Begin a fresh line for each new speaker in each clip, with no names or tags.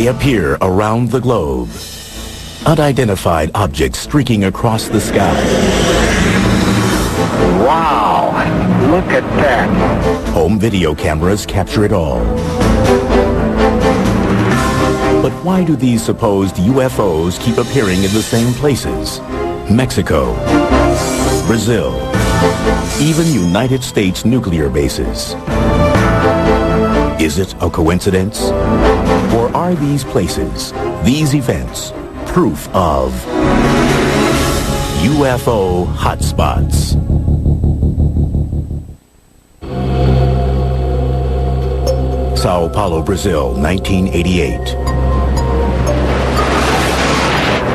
They appear around the globe. Unidentified objects streaking across the sky.
Wow, look at that.
Home video cameras capture it all. But why do these supposed UFOs keep appearing in the same places? Mexico, Brazil, even United States nuclear bases. Is it a coincidence? Or are these places, these events, proof of UFO hotspots? Sao Paulo, Brazil, 1988.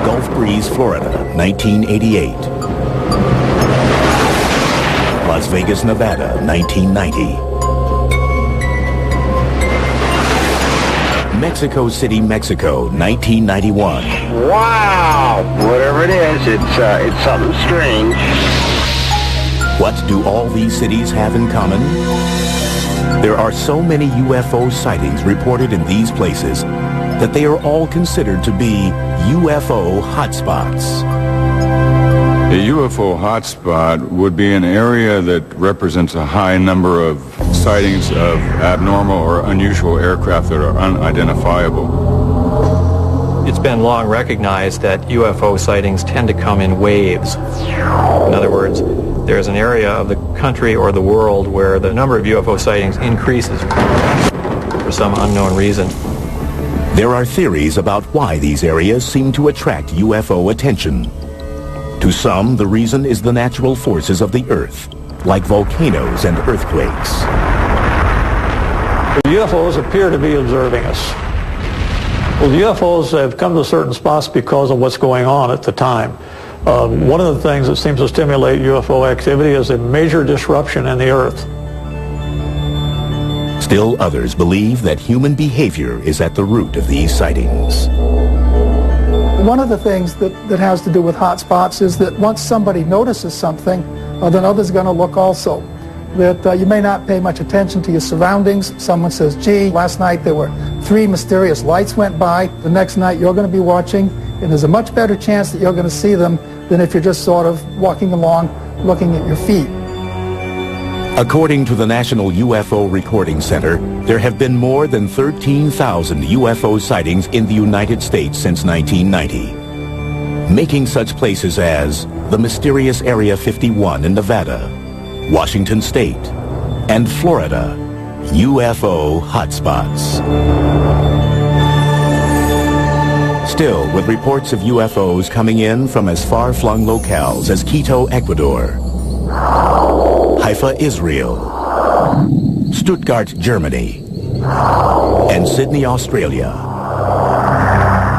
Gulf Breeze, Florida, 1988. Las Vegas, Nevada, 1990. Mexico City, Mexico, 1991.
Wow! Whatever it is, it's something strange.
What do all these cities have in common? There are so many UFO sightings reported in these places that they are all considered to be UFO hotspots.
A UFO hotspot would be an area that represents a high number of sightings of abnormal or unusual aircraft that are unidentifiable.
It's been long recognized that UFO sightings tend to come in waves. In other words, there's an area of the country or the world where the number of UFO sightings increases for some unknown reason.
There are theories about why these areas seem to attract UFO attention. To some, the reason is the natural forces of the Earth, like volcanoes and earthquakes.
The UFOs appear to be observing us. Well, the UFOs have come to certain spots because of what's going on at the time. One of the things that seems to stimulate UFO activity is a major disruption in the Earth.
Still others believe that human behavior is at the root of these sightings.
One of the things that has to do with hotspots is that once somebody notices something, then others are going to look also. That you may not pay much attention to your surroundings. Someone says, gee, last night there were 3 mysterious lights went by. The next night you're going to be watching, and there's a much better chance that you're going to see them than if you're just sort of walking along looking at your feet.
According to the National UFO Recording Center, there have been more than 13,000 UFO sightings in the United States since 1990, making such places as the mysterious Area 51 in Nevada, Washington State, and Florida UFO hotspots. Still, with reports of UFOs coming in from as far-flung locales as Quito, Ecuador, Haifa, Israel, Stuttgart, Germany, and Sydney, Australia,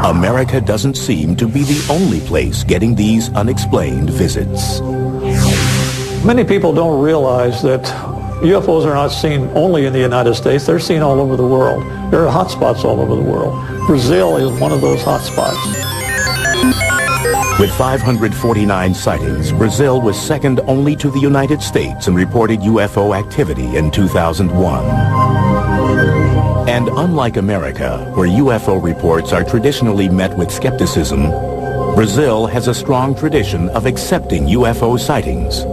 America doesn't seem to be the only place getting these unexplained visits.
Many people don't realize that UFOs are not seen only in the United States. They're seen all over the world. There are hotspots all over the world. Brazil is one of those hotspots.
With 549 sightings, Brazil was second only to the United States in reported UFO activity in 2001. And unlike America, where UFO reports are traditionally met with skepticism, Brazil has a strong tradition of accepting UFO sightings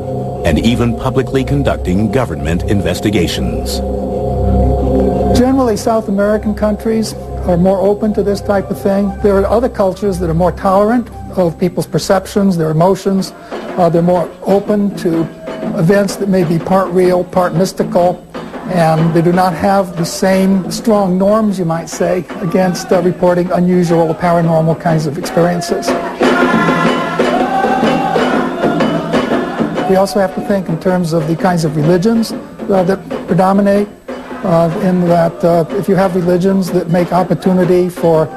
and even publicly conducting government investigations.
Generally, South American countries are more open to this type of thing. There are other cultures that are more tolerant of people's perceptions, their emotions. They're more open to events that may be part real, part mystical, and they do not have the same strong norms, you might say, against reporting unusual or paranormal kinds of experiences. We also have to think in terms of the kinds of religions that predominate, in that if you have religions that make opportunity for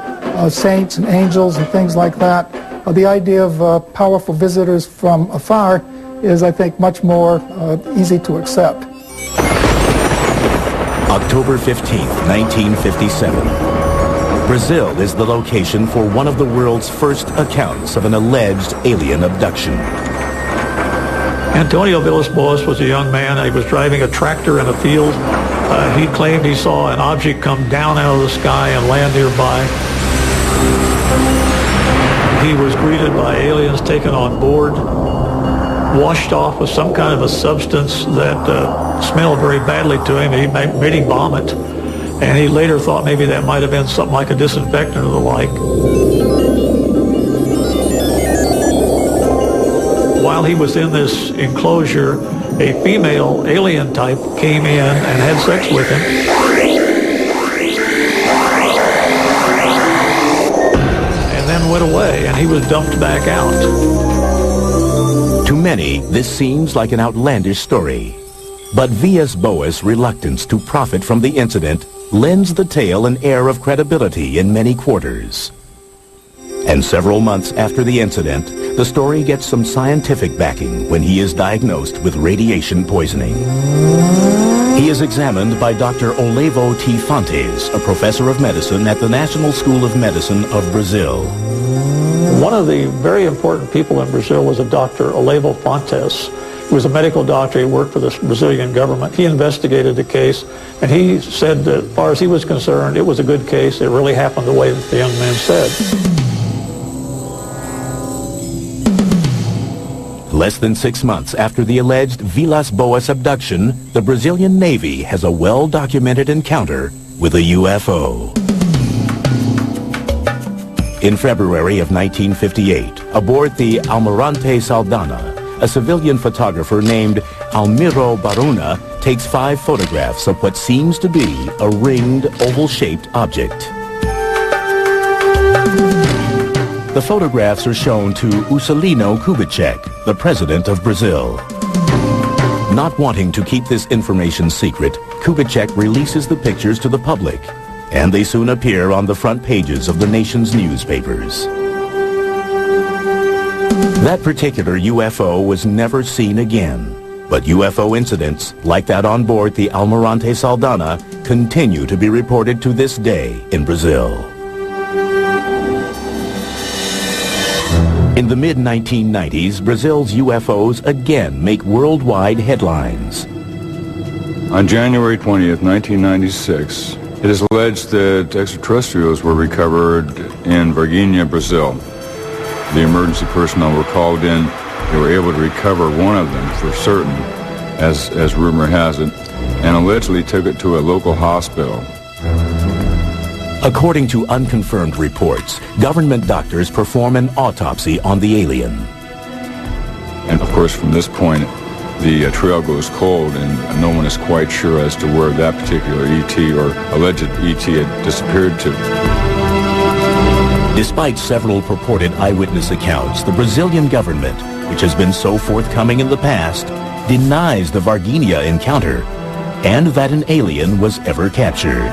saints and angels and things like that, the idea of powerful visitors from afar is, I think, much more easy to accept.
October 15th, 1957. Brazil is the location for one of the world's first accounts of an alleged alien abduction.
Antonio Villas-Boas was a young man. He was driving a tractor in a field. He claimed he saw an object come down out of the sky and land nearby. He was greeted by aliens taken on board, washed off with some kind of a substance that smelled very badly to him. He made him vomit. And he later thought maybe that might have been something like a disinfectant or the like. While he was in this enclosure, a female alien type came in and had sex with him. And then went away, and he was dumped back out.
To many, this seems like an outlandish story. But V.S. Boas' reluctance to profit from the incident lends the tale an air of credibility in many quarters. And several months after the incident, the story gets some scientific backing when he is diagnosed with radiation poisoning. He is examined by Dr. Olavo T. Fontes, a professor of medicine at the National School of Medicine of Brazil.
One of the very important people in Brazil was a Dr. Olavo Fontes. He was a medical doctor. He worked for the Brazilian government. He investigated the case, and he said that as far as he was concerned, it was a good case. It really happened the way that the young man said.
Less than 6 months after the alleged Vilas Boas abduction, the Brazilian Navy has a well-documented encounter with a UFO. In February of 1958, aboard the Almirante Saldanha, a civilian photographer named Almiro Baruna takes 5 photographs of what seems to be a ringed, oval-shaped object. The photographs are shown to Juscelino Kubitschek, the president of Brazil. Not wanting to keep this information secret, Kubitschek releases the pictures to the public, and they soon appear on the front pages of the nation's newspapers. That particular UFO was never seen again, but UFO incidents like that on board the Almirante Saldanha continue to be reported to this day in Brazil. In the mid-1990s, Brazil's UFOs again make worldwide headlines.
On January 20th, 1996, it is alleged that extraterrestrials were recovered in Varginha, Brazil. The emergency personnel were called in. They were able to recover one of them for certain, as rumor has it, and allegedly took it to a local hospital.
According to unconfirmed reports, government doctors perform an autopsy on the alien.
And of course, from this point, the trail goes cold, and no one is quite sure as to where that particular ET or alleged ET had disappeared to.
Despite several purported eyewitness accounts, the Brazilian government, which has been so forthcoming in the past, denies the Varginha encounter and that an alien was ever captured.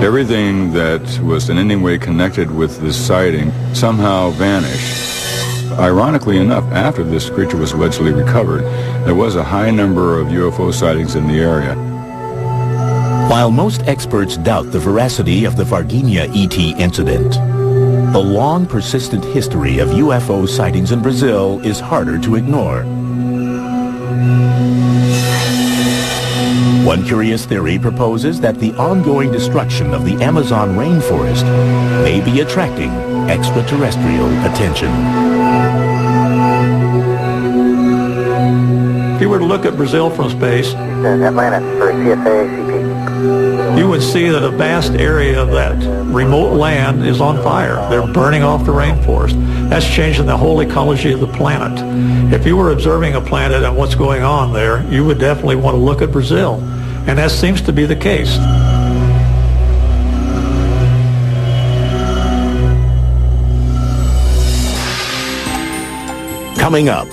Everything that was in any way connected with this sighting somehow vanished. Ironically enough, after this creature was allegedly recovered, there was a high number of UFO sightings in the area.
While most experts doubt the veracity of the Varginha ET incident, the long persistent history of UFO sightings in Brazil is harder to ignore. One curious theory proposes that the ongoing destruction of the Amazon rainforest may be attracting extraterrestrial attention.
If you were to look at Brazil from space,
Atlanta for CSA-CP.
You would see that a vast area of that remote land is on fire. They're burning off the rainforest. That's changing the whole ecology of the planet. If you were observing a planet and what's going on there, you would definitely want to look at Brazil. And that seems to be the case.
Coming up,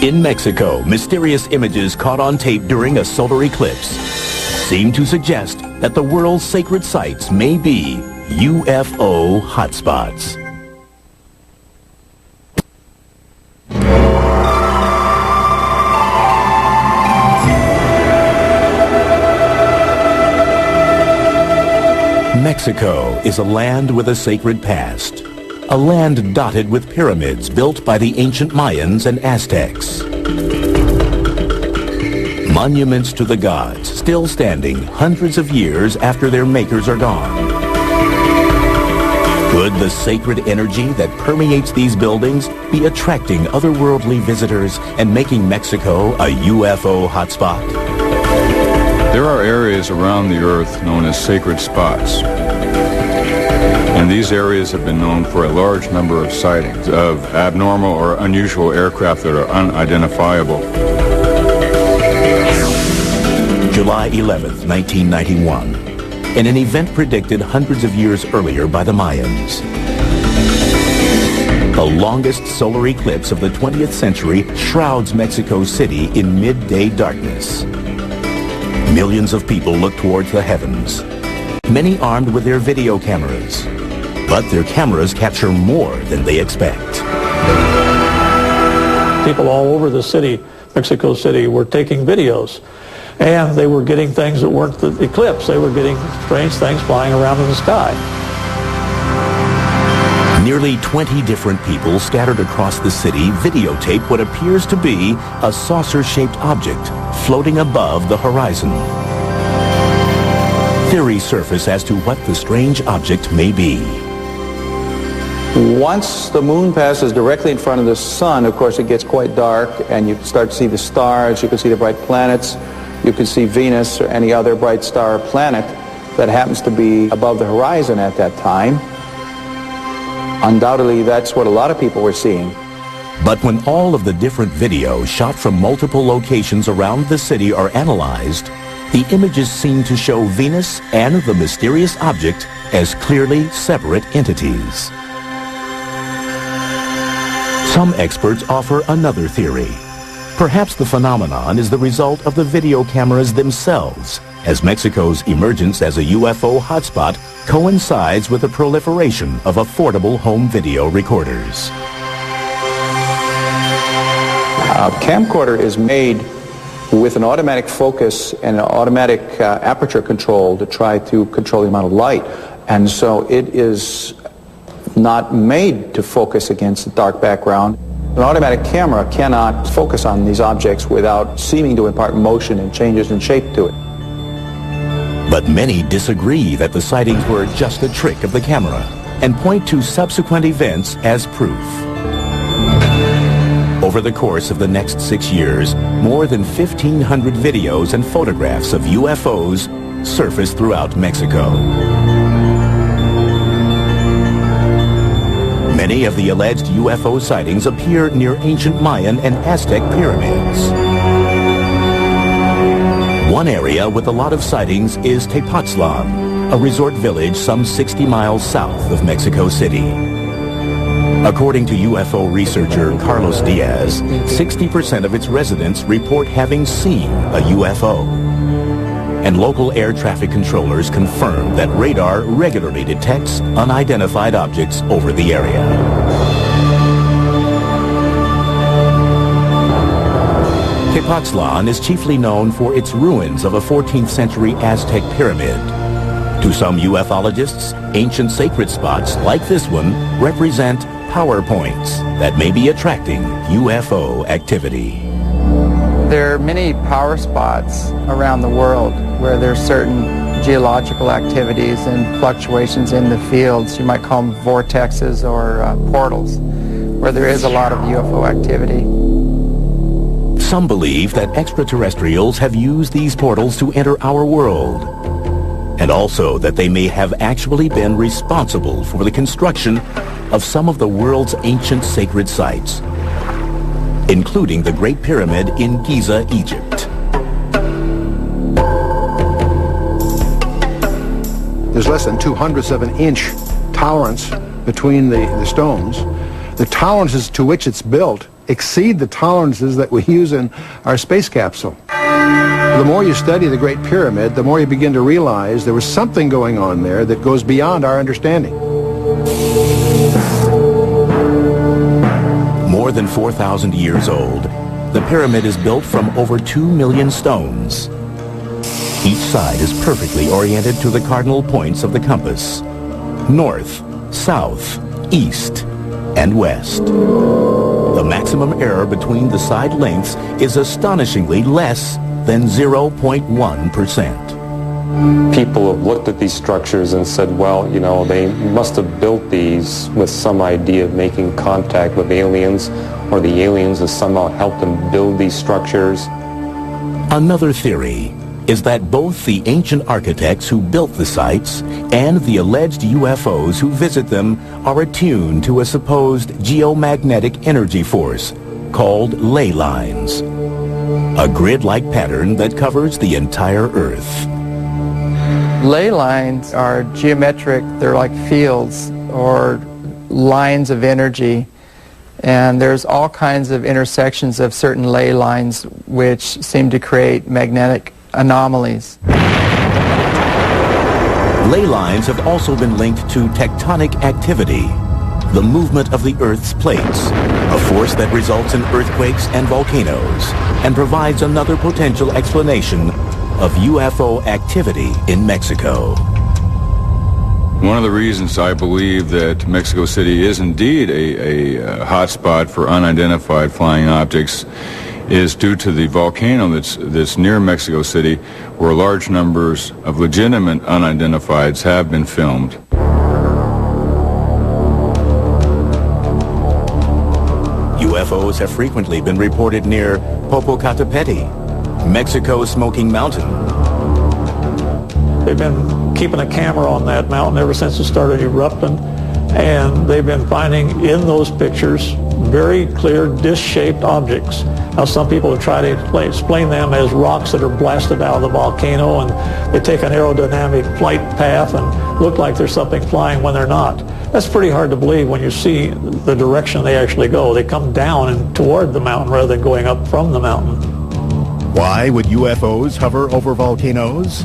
in Mexico, mysterious images caught on tape during a solar eclipse seem to suggest that the world's sacred sites may be UFO hotspots. Mexico is a land with a sacred past. A land dotted with pyramids built by the ancient Mayans and Aztecs. Monuments to the gods, still standing hundreds of years after their makers are gone. Could the sacred energy that permeates these buildings be attracting otherworldly visitors and making Mexico a UFO hotspot?
There are areas around the Earth known as sacred spots. And these areas have been known for a large number of sightings of abnormal or unusual aircraft that are unidentifiable.
July 11th, 1991, in an event predicted hundreds of years earlier by the Mayans. The longest solar eclipse of the 20th century shrouds Mexico City in midday darkness. Millions of people look towards the heavens, many armed with their video cameras. But their cameras capture more than they expect.
People all over the city, Mexico City, were taking videos. And they were getting things that weren't the eclipse. They were getting strange things flying around in the sky.
Nearly 20 different people scattered across the city videotape what appears to be a saucer-shaped object floating above the horizon. Theories surface as to what the strange object may be.
Once the moon passes directly in front of the sun, of course, it gets quite dark, and you start to see the stars, you can see the bright planets, you can see Venus or any other bright star or planet that happens to be above the horizon at that time. Undoubtedly, that's what a lot of people were seeing.
But when all of the different videos shot from multiple locations around the city are analyzed, the images seem to show Venus and the mysterious object as clearly separate entities. Some experts offer another theory. Perhaps the phenomenon is the result of the video cameras themselves, as Mexico's emergence as a UFO hotspot coincides with the proliferation of affordable home video recorders.
A camcorder is made with an automatic focus and an automatic aperture control to try to control the amount of light. And so it is not made to focus against a dark background. An automatic camera cannot focus on these objects without seeming to impart motion and changes in shape to it.
But many disagree that the sightings were just a trick of the camera and point to subsequent events as proof. Over the course of the next 6 years, more than 1,500 videos and photographs of UFOs surfaced throughout Mexico. Many of the alleged UFO sightings appear near ancient Mayan and Aztec pyramids. One area with a lot of sightings is Tepoztlan, a resort village some 60 miles south of Mexico City. According to UFO researcher Carlos Diaz, 60% of its residents report having seen a UFO. And local air traffic controllers confirm that radar regularly detects unidentified objects over the area. Tepoztlan is chiefly known for its ruins of a 14th century Aztec pyramid. To some ufologists, ancient sacred spots like this one represent power points that may be attracting UFO activity.
There are many power spots around the world where there's certain geological activities and fluctuations in the fields. You might call them vortexes or portals, where there is a lot of UFO activity.
Some believe that extraterrestrials have used these portals to enter our world, and also that they may have actually been responsible for the construction of some of the world's ancient sacred sites, including the Great Pyramid in Giza, Egypt.
There's less than 2/100ths of an inch tolerance between the stones. The tolerances to which it's built exceed the tolerances that we use in our space capsule. The more you study the Great Pyramid, the more you begin to realize there was something going on there that goes beyond our understanding.
More than 4,000 years old, the pyramid is built from over 2 million stones. Each side is perfectly oriented to the cardinal points of the compass: north, south, east, and west. The maximum error between the side lengths is astonishingly less than 0.1%.
People have looked at these structures and said, well, you know, they must have built these with some idea of making contact with aliens, or the aliens have somehow helped them build these structures.
Another theory is that both the ancient architects who built the sites and the alleged UFOs who visit them are attuned to a supposed geomagnetic energy force called ley lines, a grid-like pattern that covers the entire Earth.
Ley lines are geometric, they're like fields or lines of energy, and there's all kinds of intersections of certain ley lines which seem to create magnetic anomalies.
Ley lines have also been linked to tectonic activity, the movement of the Earth's plates, a force that results in earthquakes and volcanoes, and provides another potential explanation of UFO activity in Mexico.
One of the reasons I believe that Mexico City is indeed a hotspot for unidentified flying objects is due to the volcano that's near Mexico City, where large numbers of legitimate unidentifieds have been filmed.
UFOs have frequently been reported near Popocatépetl, Mexico's Smoking Mountain.
They've been keeping a camera on that mountain ever since it started erupting, and they've been finding in those pictures very clear disc-shaped objects. Now, some people have tried to explain them as rocks that are blasted out of the volcano, and they take an aerodynamic flight path and look like there's something flying when they're not. That's pretty hard to believe when you see the direction they actually go. They come down and toward the mountain rather than going up from the mountain.
Why would UFOs hover over volcanoes?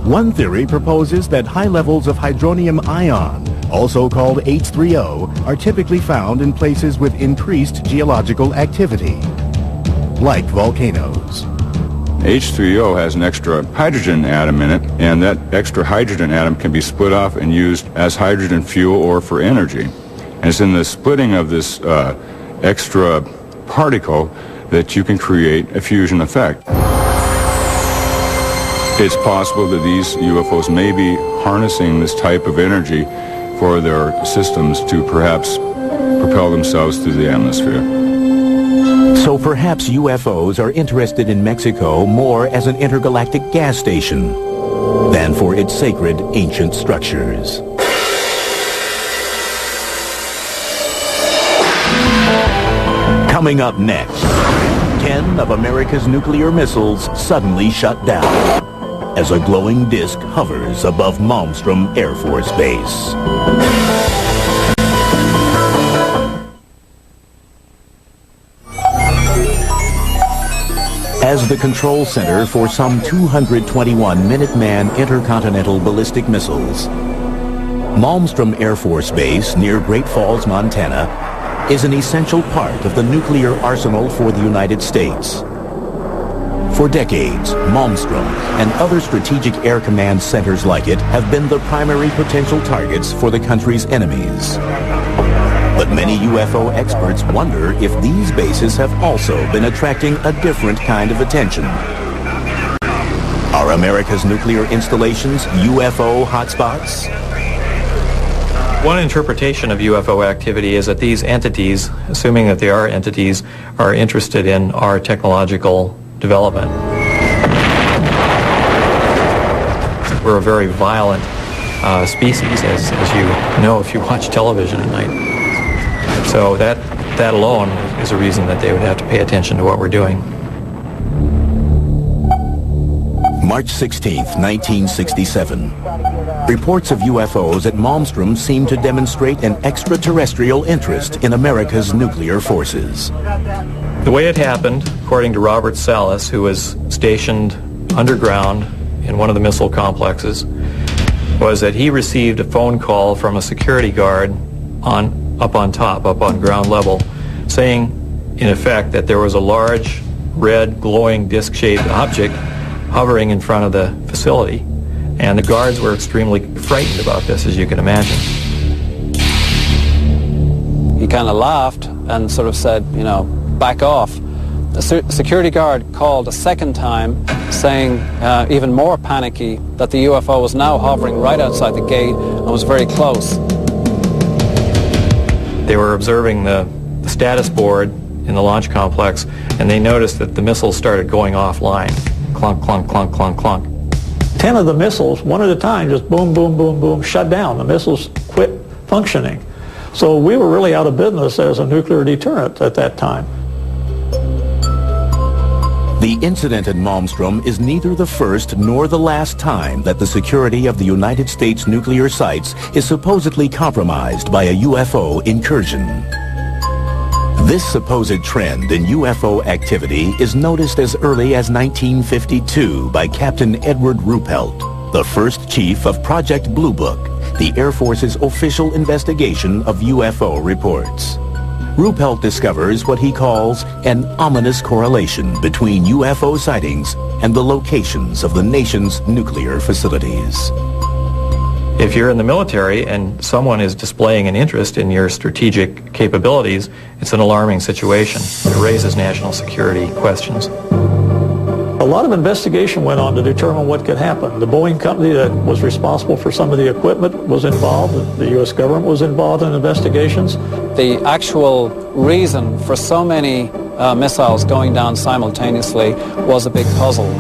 One theory proposes that high levels of hydronium ion, also called H3O, are typically found in places with increased geological activity, like volcanoes.
H3O has an extra hydrogen atom in it, and that extra hydrogen atom can be split off and used as hydrogen fuel or for energy. And it's in the splitting of this extra particle that you can create a fusion effect. It's possible that these UFOs may be harnessing this type of energy for their systems to perhaps propel themselves through the atmosphere.
So perhaps UFOs are interested in Mexico more as an intergalactic gas station than for its sacred ancient structures. Coming up next, 10 of America's nuclear missiles suddenly shut down as a glowing disk hovers above Malmstrom Air Force Base. As the control center for some 221 Minuteman intercontinental ballistic missiles, Malmstrom Air Force Base near Great Falls, Montana, is an essential part of the nuclear arsenal for the United States. For decades, Malmstrom and other strategic air command centers like it have been the primary potential targets for the country's enemies. But many UFO experts wonder if these bases have also been attracting a different kind of attention. Are America's nuclear installations UFO hotspots?
One interpretation of UFO activity is that these entities, assuming that they are entities, are interested in our technological development. We're a very violent species, as you know if you watch television at night. So that alone is a reason that they would have to pay attention to what we're doing.
March 16th, 1967. Reports of UFOs at Malmstrom seem to demonstrate an extraterrestrial interest in America's nuclear forces.
The way it happened, according to Robert Salas, who was stationed underground in one of the missile complexes, was that he received a phone call from a security guard up on ground level, saying, in effect, that there was a large, red, glowing, disc-shaped object hovering in front of the facility. And the guards were extremely frightened about this, as you can imagine.
He kind of laughed and sort of said, you know, back off. A security guard called a second time, saying, even more panicky, that the UFO was now hovering right outside the gate and was very close.
They were observing the status board in the launch complex, and they noticed that the missiles started going offline. Clunk, clunk, clunk, clunk, clunk.
10 of the missiles, one at a time, just boom, boom, boom, boom, shut down. The missiles quit functioning. So we were really out of business as a nuclear deterrent at that time.
The incident at Malmstrom is neither the first nor the last time that the security of the United States nuclear sites is supposedly compromised by a UFO incursion. This supposed trend in UFO activity is noticed as early as 1952 by Captain Edward Ruppelt, the first chief of Project Blue Book, the Air Force's official investigation of UFO reports. Ruppelt discovers what he calls an ominous correlation between UFO sightings and the locations of the nation's nuclear facilities.
If you're in the military and someone is displaying an interest in your strategic capabilities, it's an alarming situation. It raises national security questions.
A lot of investigation went on to determine what could happen. The Boeing company that was responsible for some of the equipment was involved. The U.S. government was involved in investigations.
The actual reason for so many missiles going down simultaneously was a big puzzle.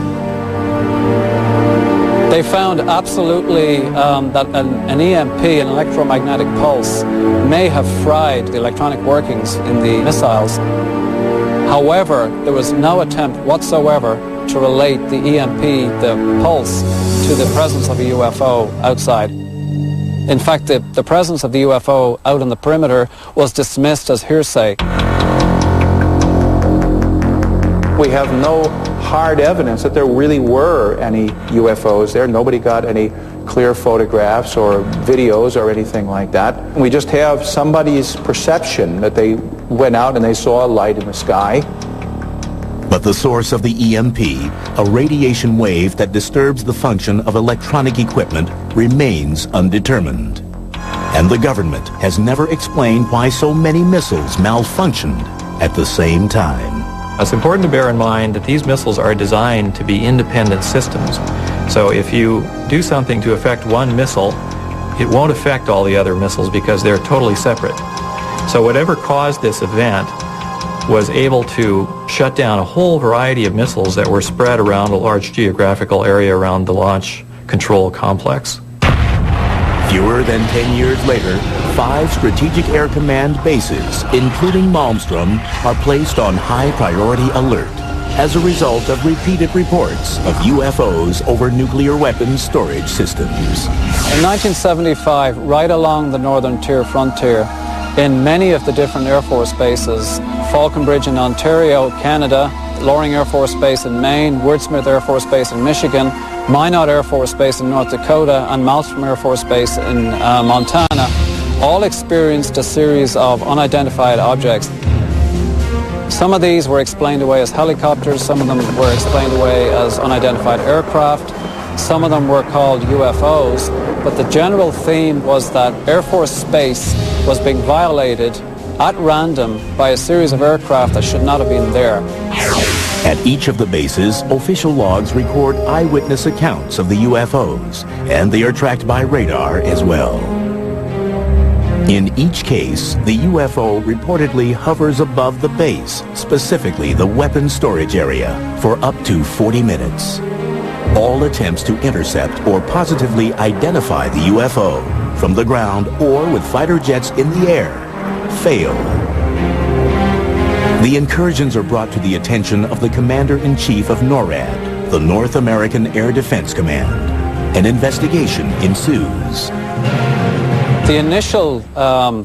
They found absolutely that an EMP, an electromagnetic pulse, may have fried the electronic workings in the missiles. However, there was no attempt whatsoever to relate the EMP, the pulse, to the presence of a UFO outside. In fact, the presence of the UFO out on the perimeter was dismissed as hearsay.
We have no hard evidence that there really were any UFOs there. Nobody got any clear photographs or videos or anything like that. We just have somebody's perception that they went out and they saw a light in the sky.
But the source of the EMP, a radiation wave that disturbs the function of electronic equipment, remains undetermined. And the government has never explained why so many missiles malfunctioned at the same time.
It's important to bear in mind that these missiles are designed to be independent systems. So if you do something to affect one missile, it won't affect all the other missiles because they're totally separate. So whatever caused this event was able to shut down a whole variety of missiles that were spread around a large geographical area around the launch control complex.
Fewer than 10 years later, 5 Strategic Air Command bases, including Malmstrom, are placed on high priority alert as a result of repeated reports of UFOs over nuclear weapons storage systems.
In 1975, right along the northern tier frontier, in many of the different Air Force bases, Falconbridge in Ontario, Canada, Loring Air Force Base in Maine, Woodsmith Air Force Base in Michigan, Minot Air Force Base in North Dakota, and Malmstrom Air Force Base in Montana, all experienced a series of unidentified objects. Some of these were explained away as helicopters, some of them were explained away as unidentified aircraft, some of them were called UFOs, but the general theme was that Air Force space was being violated at random by a series of aircraft that should not have been there.
At each of the bases, official logs record eyewitness accounts of the UFOs, and they are tracked by radar as well. In each case, the UFO reportedly hovers above the base, specifically the weapons storage area, for up to 40 minutes. All attempts to intercept or positively identify the UFO from the ground or with fighter jets in the air fail. The incursions are brought to the attention of the Commander-in-Chief of NORAD, the North American Air Defense Command. An investigation ensues.
The initial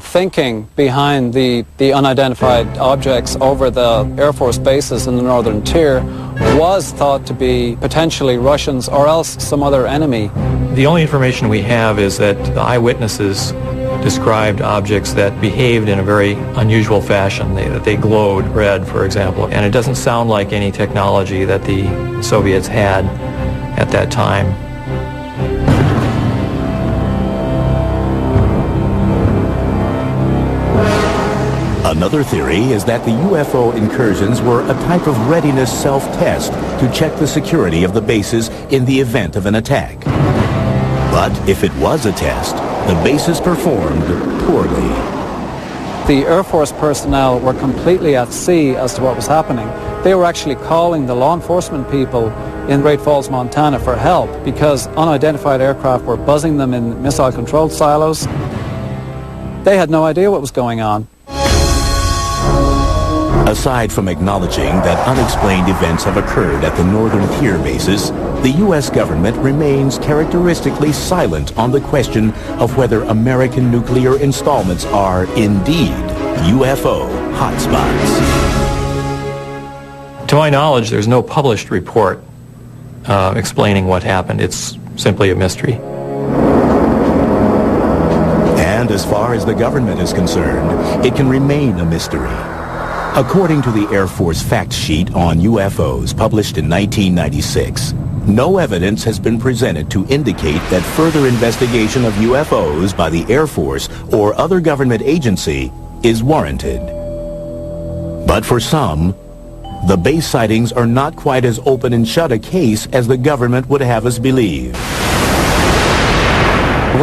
thinking behind the unidentified objects over the Air Force bases in the northern tier was thought to be potentially Russians or else some other enemy.
The only information we have is that the eyewitnesses described objects that behaved in a very unusual fashion. They glowed red, for example, and it doesn't sound like any technology that the Soviets had at that time.
Another theory is that the UFO incursions were a type of readiness self-test to check the security of the bases in the event of an attack. But if it was a test, the bases performed poorly.
The Air Force personnel were completely at sea as to what was happening. They were actually calling the law enforcement people in Great Falls, Montana for help because unidentified aircraft were buzzing them in missile-controlled silos. They had no idea what was going on.
Aside from acknowledging that unexplained events have occurred at the northern tier bases, the U.S. government remains characteristically silent on the question of whether American nuclear installments are indeed UFO hotspots.
To my knowledge, there's no published report explaining what happened. It's simply a mystery.
And as far as the government is concerned, it can remain a mystery. According to the Air Force fact sheet on UFOs published in 1996, no evidence has been presented to indicate that further investigation of UFOs by the Air Force or other government agency is warranted. But for some, the base sightings are not quite as open and shut a case as the government would have us believe.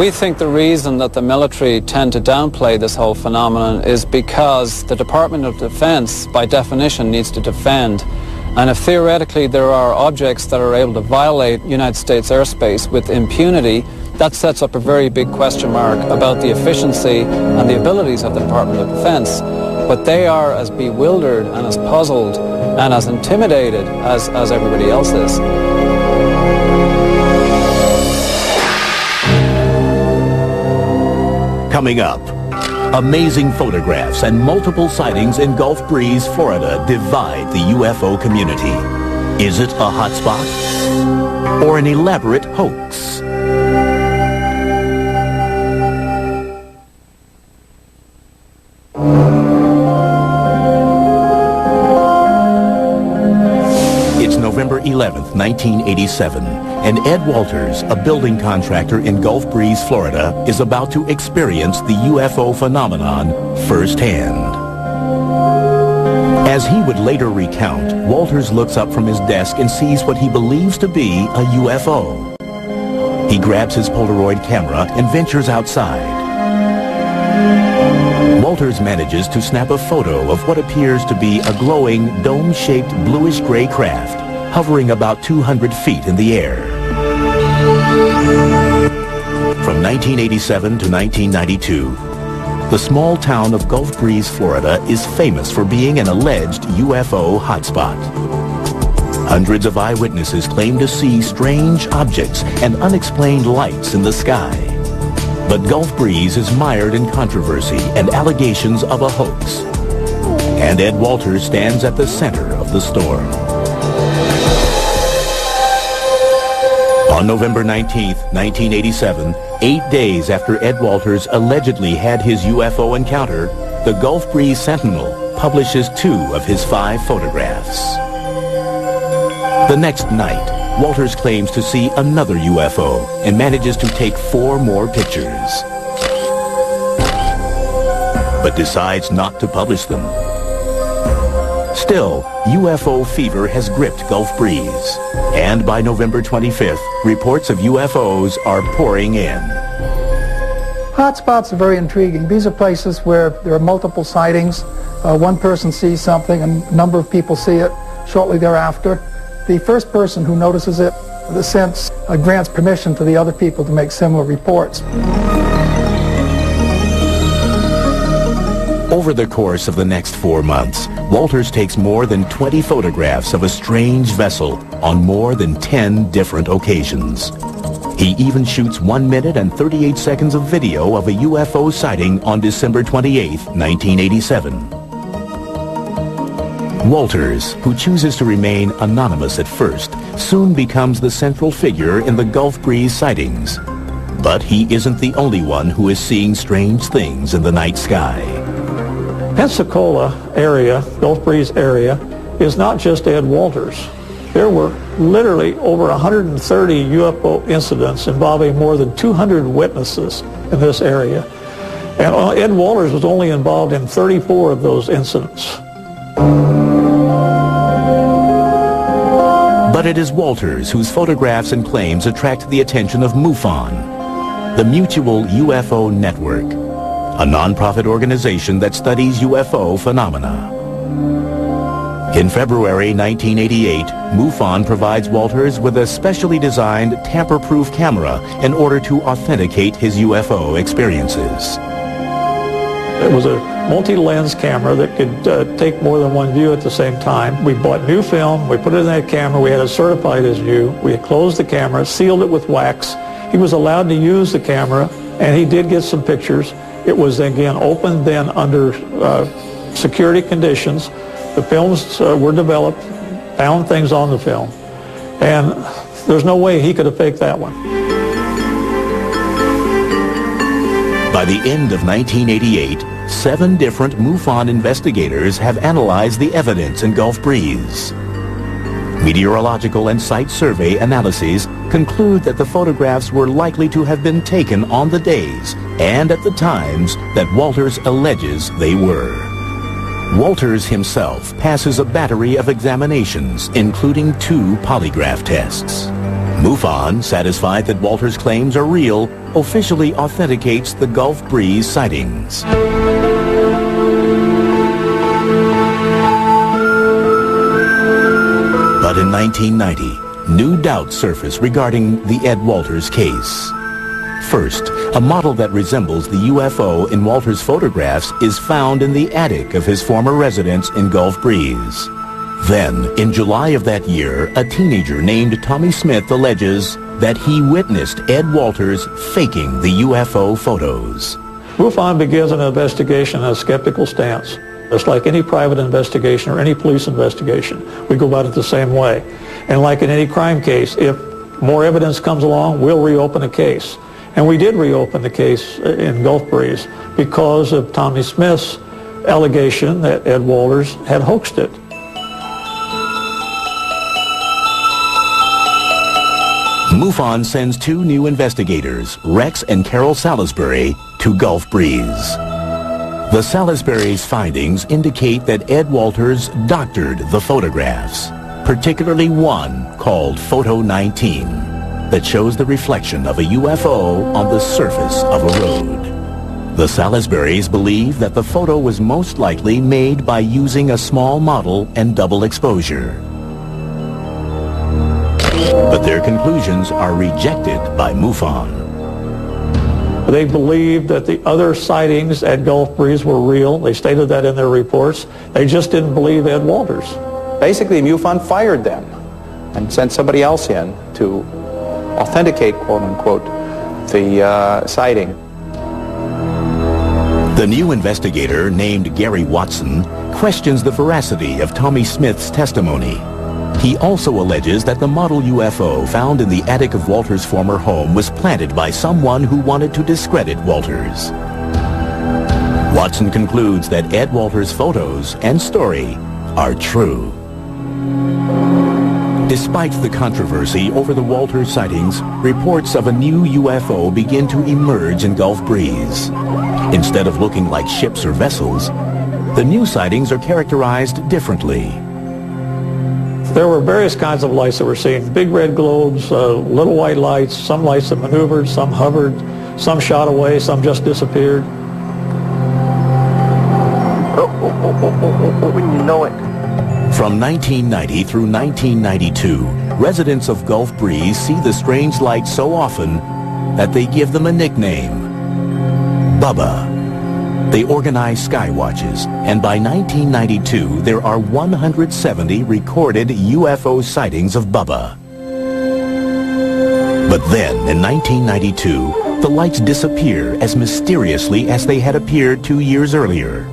We think the reason that the military tend to downplay this whole phenomenon is because the Department of Defense, by definition, needs to defend. And if theoretically there are objects that are able to violate United States airspace with impunity, that sets up a very big question mark about the efficiency and the abilities of the Department of Defense. But they are as bewildered and as puzzled and as intimidated as everybody else is.
Coming up, amazing photographs and multiple sightings in Gulf Breeze, Florida divide the UFO community. Is it a hotspot or an elaborate hoax? It's November 11th, 1987, and Ed Walters, a building contractor in Gulf Breeze, Florida, is about to experience the UFO phenomenon firsthand. As he would later recount, Walters looks up from his desk and sees what he believes to be a UFO. He grabs his Polaroid camera and ventures outside. Walters manages to snap a photo of what appears to be a glowing, dome-shaped bluish-gray craft hovering about 200 feet in the air. From 1987 to 1992, the small town of Gulf Breeze, Florida is famous for being an alleged UFO hotspot. Hundreds of eyewitnesses claim to see strange objects and unexplained lights in the sky. But Gulf Breeze is mired in controversy and allegations of a hoax. And Ed Walters stands at the center of the storm. On November 19th, 1987, 8 days after Ed Walters allegedly had his UFO encounter, the Gulf Breeze Sentinel publishes 2 of his 5 photographs. The next night, Walters claims to see another UFO and manages to take 4 more pictures, but decides not to publish them. Still, UFO fever has gripped Gulf Breeze, and by November 25th, reports of UFOs are pouring in.
Hotspots are very intriguing. These are places where there are multiple sightings. One person sees something and a number of people see it shortly thereafter. The first person who notices it, the sense grants permission to the other people to make similar reports.
Over the course of the next 4 months, Walters takes more than 20 photographs of a strange vessel on more than 10 different occasions. He even shoots 1 minute and 38 seconds of video of a UFO sighting on December 28, 1987. Walters, who chooses to remain anonymous at first, soon becomes the central figure in the Gulf Breeze sightings. But he isn't the only one who is seeing strange things in the night sky.
Pensacola area, Gulf Breeze area, is not just Ed Walters. There were literally over 130 UFO incidents involving more than 200 witnesses in this area. And Ed Walters was only involved in 34 of those incidents.
But it is Walters whose photographs and claims attract the attention of MUFON, the Mutual UFO Network, a non-profit organization that studies UFO phenomena. In February 1988, MUFON provides Walters with a specially designed tamper-proof camera in order to authenticate his UFO experiences.
It was a multi-lens camera that could take more than one view at the same time. We bought new film, we put it in that camera, we had it certified as new. We had closed the camera, sealed it with wax. He was allowed to use the camera, and he did get some pictures. It was, again, open then under security conditions. The films were developed, found things on the film, and there's no way he could have faked that one.
By the end of 1988, 7 different MUFON investigators have analyzed the evidence in Gulf Breeze. Meteorological and site survey analyses conclude that the photographs were likely to have been taken on the days and at the times that Walters alleges they were. Walters himself passes a battery of examinations, including 2 polygraph tests. MUFON, satisfied that Walters' claims are real, officially authenticates the Gulf Breeze sightings. But in 1990, new doubts surface regarding the Ed Walters case. First, a model that resembles the UFO in Walters' photographs is found in the attic of his former residence in Gulf Breeze. Then, in July of that year, a teenager named Tommy Smith alleges that he witnessed Ed Walters faking the UFO photos.
MUFON begins an investigation in a skeptical stance. It's like any private investigation or any police investigation. We go about it the same way. And like in any crime case, if more evidence comes along, we'll reopen a case. And we did reopen the case in Gulf Breeze because of Tommy Smith's allegation that Ed Walters had hoaxed it.
MUFON sends 2 new investigators, Rex and Carol Salisbury, to Gulf Breeze. The Salisbury's findings indicate that Ed Walters doctored the photographs, particularly one called Photo 19, that shows the reflection of a UFO on the surface of a road. The Salisburys believe that the photo was most likely made by using a small model and double exposure. But their conclusions are rejected by MUFON.
They believed that the other sightings at Gulf Breeze were real. They stated that in their reports. They just didn't believe Ed Walters.
Basically, MUFON fired them and sent somebody else in to authenticate, quote-unquote, the sighting.
The new investigator, named Gary Watson, questions the veracity of Tommy Smith's testimony. He also alleges that the model UFO found in the attic of Walters' former home was planted by someone who wanted to discredit Walters. Watson concludes that Ed Walters' photos and story are true. Despite the controversy over the Walters sightings, reports of a new UFO begin to emerge in Gulf Breeze. Instead of looking like ships or vessels, the new sightings are characterized differently.
There were various kinds of lights that were seen. Big red globes, little white lights, some lights that maneuvered, some hovered, some shot away, some just disappeared.
Wouldn't you know it?
From 1990 through 1992, residents of Gulf Breeze see the strange lights so often that they give them a nickname, Bubba. They organize sky watches, and by 1992, there are 170 recorded UFO sightings of Bubba. But then, in 1992, the lights disappear as mysteriously as they had appeared 2 years earlier.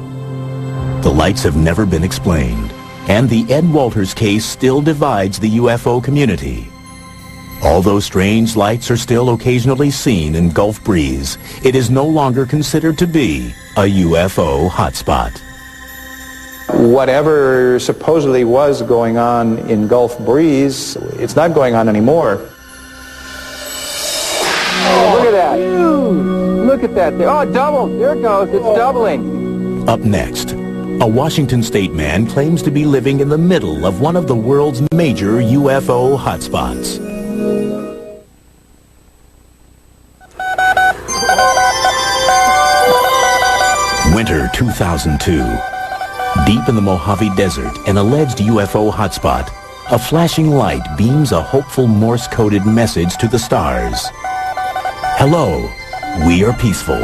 The lights have never been explained, and the Ed Walters case still divides the UFO community. Although strange lights are still occasionally seen in Gulf Breeze, it is no longer considered to be a UFO hotspot.
Whatever supposedly was going on in Gulf Breeze, it's not going on anymore.
Oh, look at that. Look
look at that. Oh, it doubled. There it goes. It's doubling.
Up next, a Washington State man claims to be living in the middle of one of the world's major UFO hotspots. Winter 2002. Deep in the Mojave Desert, an alleged UFO hotspot, a flashing light beams a hopeful Morse-coded message to the stars. Hello, we are peaceful.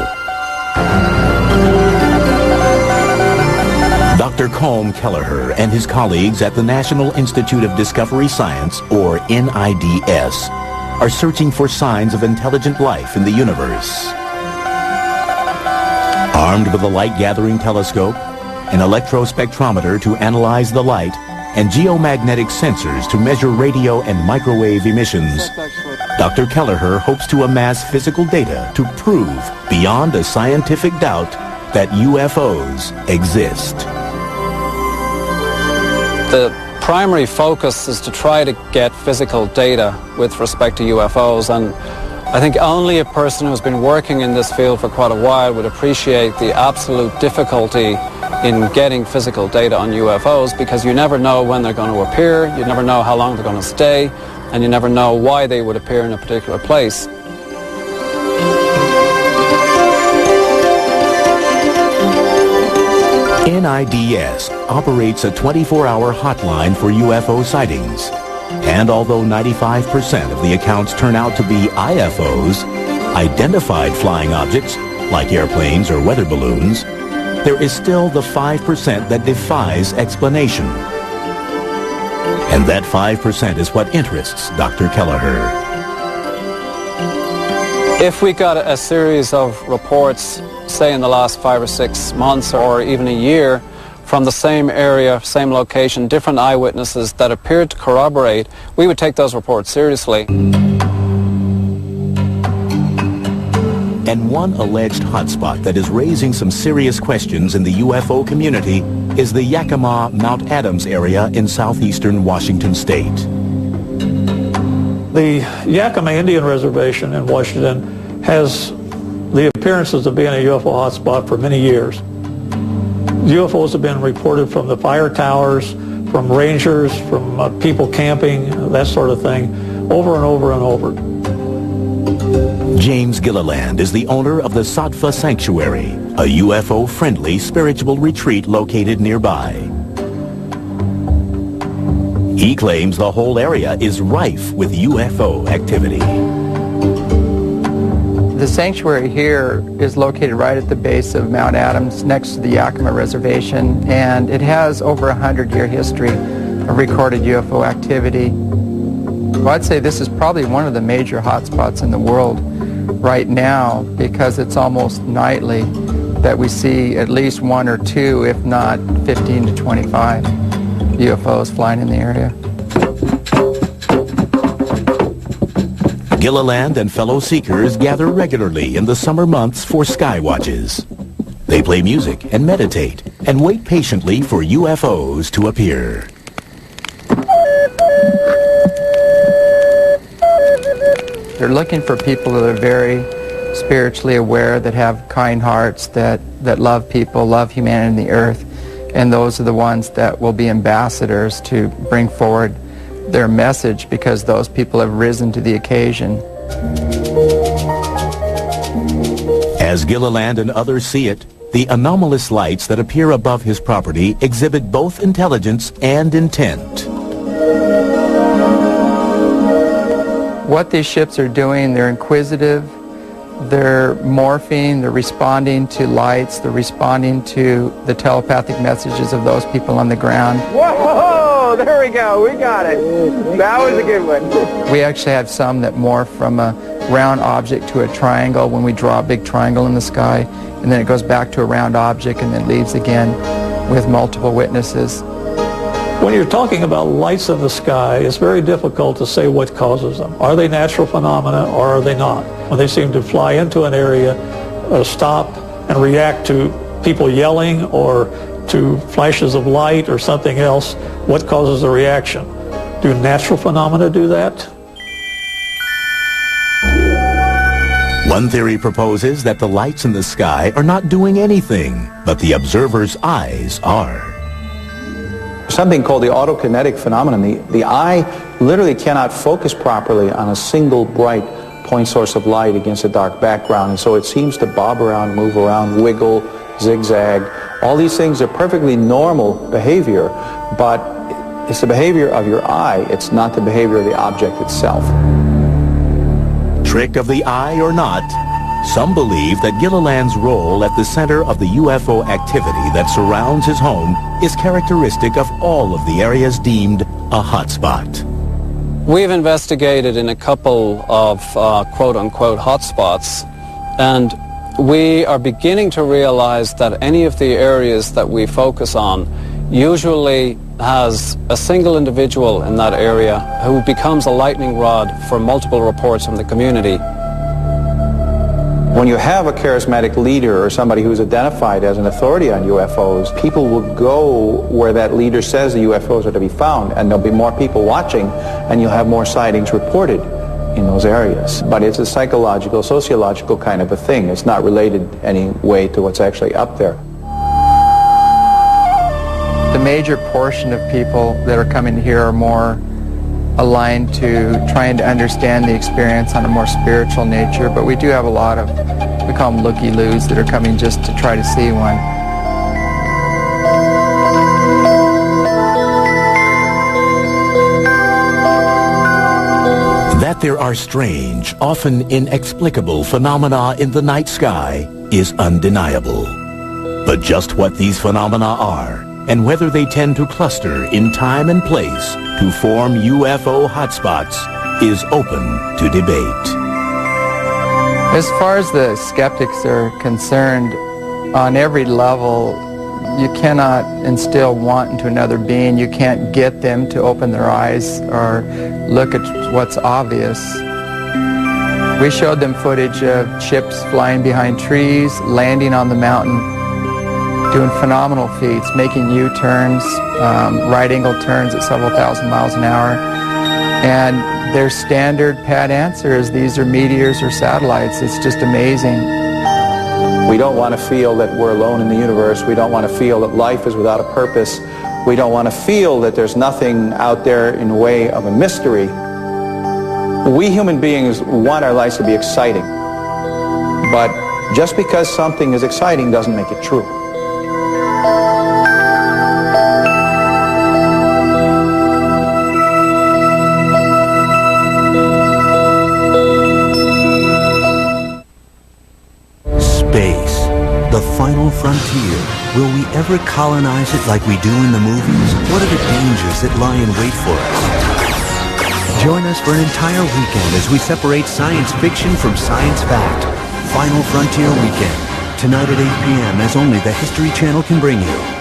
Dr. Colm Kelleher and his colleagues at the National Institute of Discovery Science, or NIDS, are searching for signs of intelligent life in the universe. Armed with a light-gathering telescope, an electrospectrometer to analyze the light, and geomagnetic sensors to measure radio and microwave emissions, Dr. Kelleher hopes to amass physical data to prove, beyond a scientific doubt, that UFOs exist.
The primary focus is to try to get physical data with respect to UFOs, and I think only a person who's been working in this field for quite a while would appreciate the absolute difficulty in getting physical data on UFOs, because you never know when they're going to appear, you never know how long they're going to stay, and you never know why they would appear in a particular place.
NIDS operates a 24-hour hotline for UFO sightings. And although 95% of the accounts turn out to be IFOs, identified flying objects, like airplanes or weather balloons, there is still the 5% that defies explanation. And that 5% is what interests Dr. Kelleher.
If we got a series of reports, say in the last 5 or 6 months or even a year, from the same area, same location, different eyewitnesses that appeared to corroborate, we would take those reports seriously.
And one alleged hotspot that is raising some serious questions in the UFO community is the Yakima-Mount Adams area in southeastern Washington state.
The Yakima Indian Reservation in Washington has the appearances of being a UFO hotspot for many years. UFOs have been reported from the fire towers, from rangers, from people camping, that sort of thing, over and over and over.
James Gilliland is the owner of the Sattva Sanctuary, a UFO-friendly spiritual retreat located nearby. He claims the whole area is rife with UFO activity.
The sanctuary here is located right at the base of Mount Adams, next to the Yakima Reservation, and it has over a 100-year history of recorded UFO activity. Well, I'd say this is probably one of the major hotspots in the world right now, because it's almost nightly that we see at least 1 or 2, if not 15 to 25 UFOs flying in the area.
Gilliland and fellow seekers gather regularly in the summer months for sky watches. They play music and meditate and wait patiently for UFOs to appear.
They're looking for people that are very spiritually aware, that have kind hearts, that love people, love humanity and the earth. And those are the ones that will be ambassadors to bring forward their message, because those people have risen to the occasion.
As Gilliland and others see it, the anomalous lights that appear above his property exhibit both intelligence and intent.
What these ships are doing, they're inquisitive, they're morphing, they're responding to lights, they're responding to the telepathic messages of those people on the ground.
Whoa! There we go. We got it. That was a good one.
We actually have some that morph from a round object to a triangle when we draw a big triangle in the sky, and then it goes back to a round object and then leaves again with multiple witnesses.
When you're talking about lights in the sky, it's very difficult to say what causes them. Are they natural phenomena or are they not? When they seem to fly into an area, stop and react to people yelling or to flashes of light or something else, what causes the reaction? Do natural phenomena do that?
One theory proposes that the lights in the sky are not doing anything, but the observer's eyes are.
Something called the autokinetic phenomenon. The eye literally cannot focus properly on a single bright point source of light against a dark background, and so it seems to bob around, move around, wiggle, zigzag. All these things are perfectly normal behavior, but it's the behavior of your eye. It's not the behavior of the object itself.
Trick of the eye or not, some believe that Gilliland's role at the center of the UFO activity that surrounds his home is characteristic of all of the areas deemed a hotspot.
We've investigated in a couple of quote-unquote hotspots, and we are beginning to realize that any of the areas that we focus on usually has a single individual in that area who becomes a lightning rod for multiple reports from the community.
When you have a charismatic leader or somebody who's identified as an authority on UFOs, people will go where that leader says the UFOs are to be found, and there'll be more people watching, and you'll have more sightings reported in those areas. But it's a psychological, sociological kind of a thing. It's not related any way to what's actually up there.
The major portion of people that are coming here are more aligned to trying to understand the experience on a more spiritual nature, but we do have a lot of, we call them looky-loos, that are coming just to try to see one.
That there are strange, often inexplicable phenomena in the night sky is undeniable. But just what these phenomena are, and whether they tend to cluster in time and place to form UFO hotspots, is open to debate.
As far as the skeptics are concerned, on every level, you cannot instill want into another being. You can't get them to open their eyes or look at what's obvious. We showed them footage of ships flying behind trees, landing on the mountain, doing phenomenal feats, making U-turns, right-angle turns at several thousand miles an hour. And their standard pat answer is these are meteors or satellites. It's just amazing.
We don't want to feel that we're alone in the universe. We don't want to feel that life is without a purpose. We don't want to feel that there's nothing out there in the way of a mystery. We human beings want our lives to be exciting. But just because something is exciting doesn't make it true.
Space, the final frontier. Will we ever colonize it like we do in the movies? What are the dangers that lie in wait for us? Join us for an entire weekend as we separate science fiction from science fact. Final Frontier Weekend, tonight at 8 p.m. as only the History Channel can bring you.